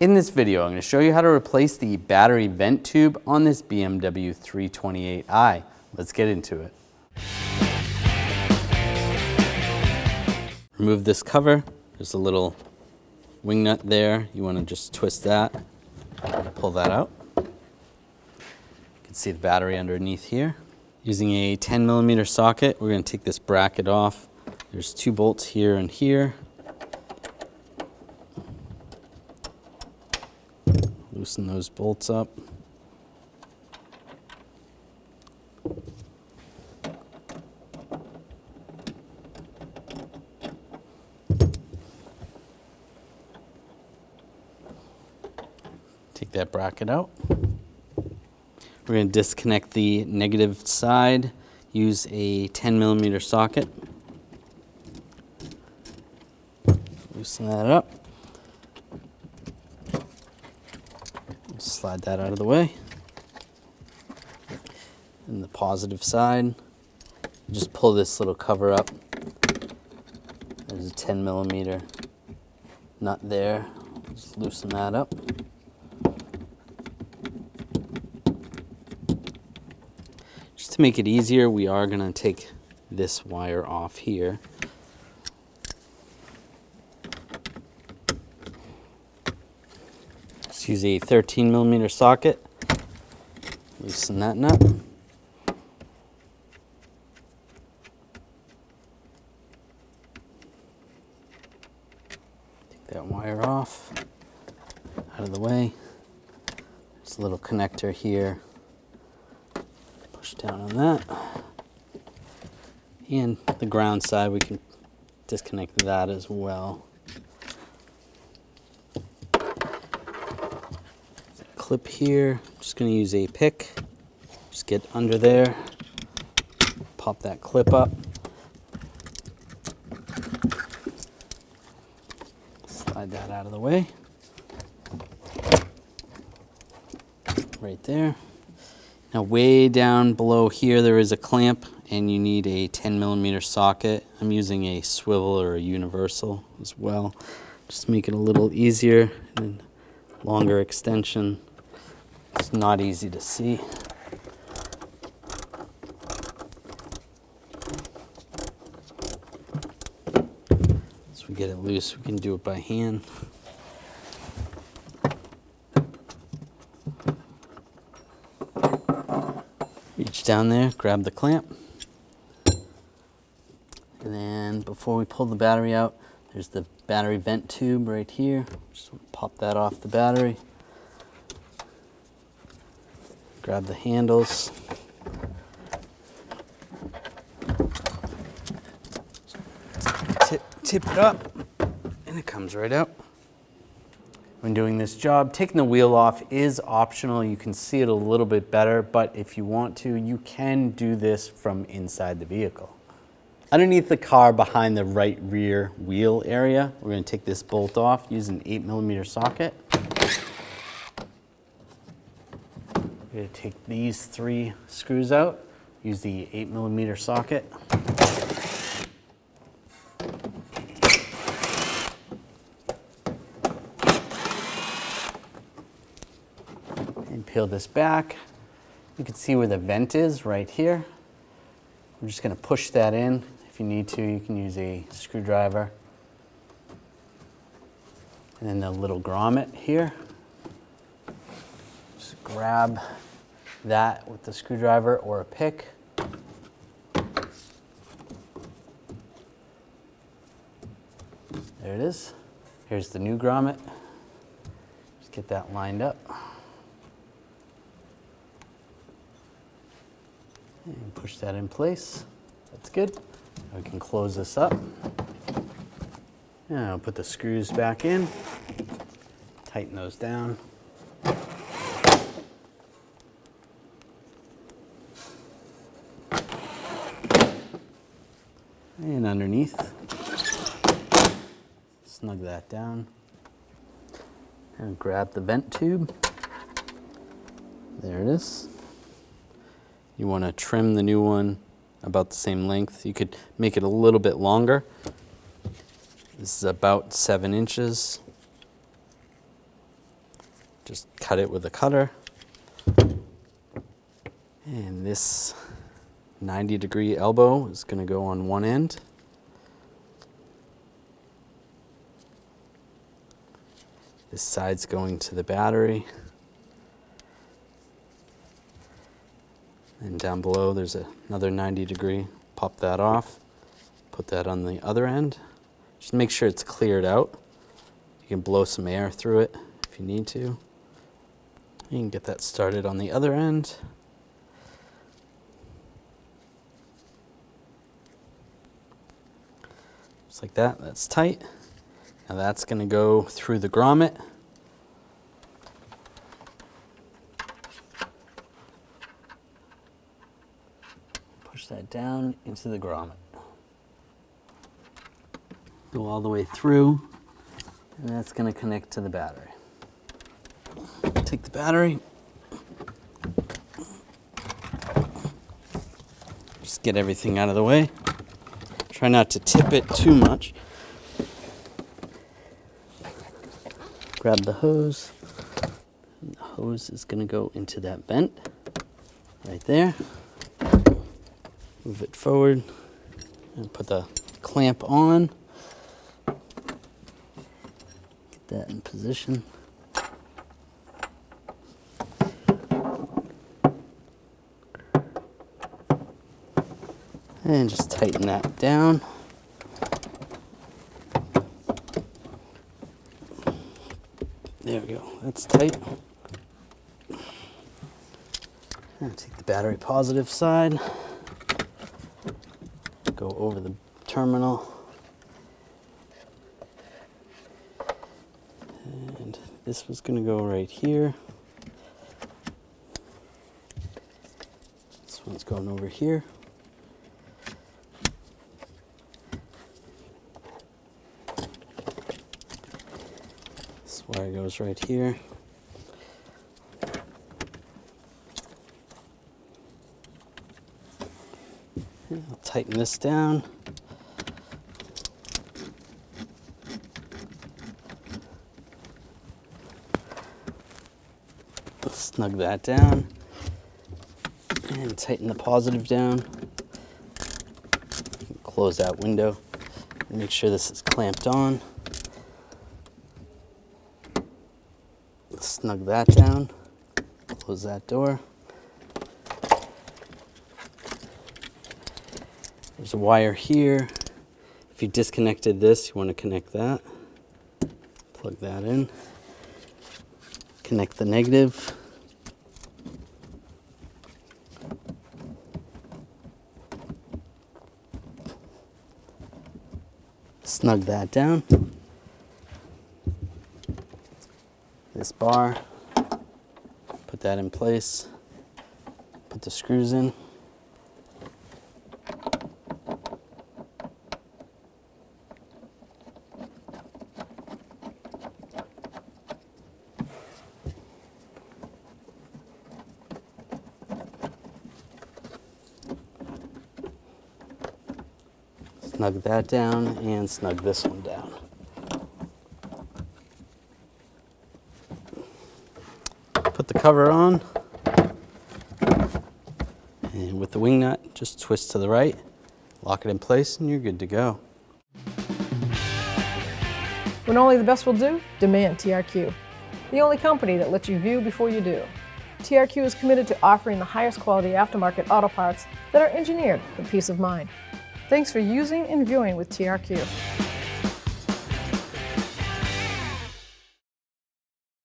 In this video, I'm going to show you how to replace the battery vent tube on this BMW 328i. Let's get into it. Remove this cover. There's a little wing nut there. You want to just twist that, pull that out. You can see the battery underneath here. Using a 10mm socket, we're going to take this bracket off. There's 2 bolts here and here. Loosen those bolts up. Take that bracket out. We're going to disconnect the negative side. Use a 10mm socket. Loosen that up. Slide that out of the way. And the positive side, just pull this little cover up. There's a 10mm nut there. Just loosen that up. Just to make it easier, we are going to take this wire off here. Use a 13mm socket, loosen that nut. Take that wire off, out of the way. There's a little connector here. Push down on that. And the ground side, we can disconnect that as well. Clip here, I'm just going to use a pick, just get under there, pop that clip up, slide that out of the way, right there. Now way down below here there is a clamp and you need a 10mm socket. I'm using a swivel or a universal as well, just to make it a little easier and longer extension. It's not easy to see. As we get it loose, we can do it by hand. Reach down there, grab the clamp. And then before we pull the battery out, there's the battery vent tube right here. Just pop that off the battery. Grab the handles. Tip it up, and it comes right out. When doing this job, taking the wheel off is optional. You can see it a little bit better, but if you want to, you can do this from inside the vehicle. Underneath the car, behind the right rear wheel area, we're going to take this bolt off, use an 8mm socket. We're going to take these 3 screws out, use the 8mm socket. And peel this back. You can see where the vent is right here. I'm just going to push that in. If you need to, you can use a screwdriver. And then the little grommet here. Just grab that with the screwdriver or a pick. There it is. Here's the new grommet. Just get that lined up. And push that in place. That's good. Now we can close this up. And I'll put the screws back in. Tighten those down. And underneath, snug that down, and grab the vent tube. There it is. You want to trim the new one about the same length. You could make it a little bit longer. This is about 7 inches. Just cut it with a cutter. And this 90-degree elbow is going to go on one end. This side's going to the battery. And down below there's another 90-degree. Pop that off. Put that on the other end. Just make sure it's cleared out. You can blow some air through it if you need to. You can get that started on the other end. Just like that, that's tight. Now that's going to go through the grommet. Push that down into the grommet. Go all the way through, and that's going to connect to the battery. Take the battery. Just get everything out of the way. Try not to tip it too much. Grab the hose. And the hose is going to go into that vent right there. Move it forward and put the clamp on. Get that in position. And just tighten that down. There we go, that's tight. Now take the battery positive side, go over the terminal, and this was going to go right here. This one's going over here. Wire goes right here. And I'll tighten this down. Snug that down. And tighten the positive down. Close that window. Make sure this is clamped on. Snug that down, close that door. There's a wire here. If you disconnected this, you want to connect that. Plug that in. Connect the negative. Snug that down. This bar, put that in place, put the screws in. Snug that down and snug this one down. Put the cover on, and with the wing nut, just twist to the right, lock it in place, and you're good to go. When only the best will do, demand TRQ. The only company that lets you view before you do. TRQ is committed to offering the highest quality aftermarket auto parts that are engineered for peace of mind. Thanks for using and viewing with TRQ.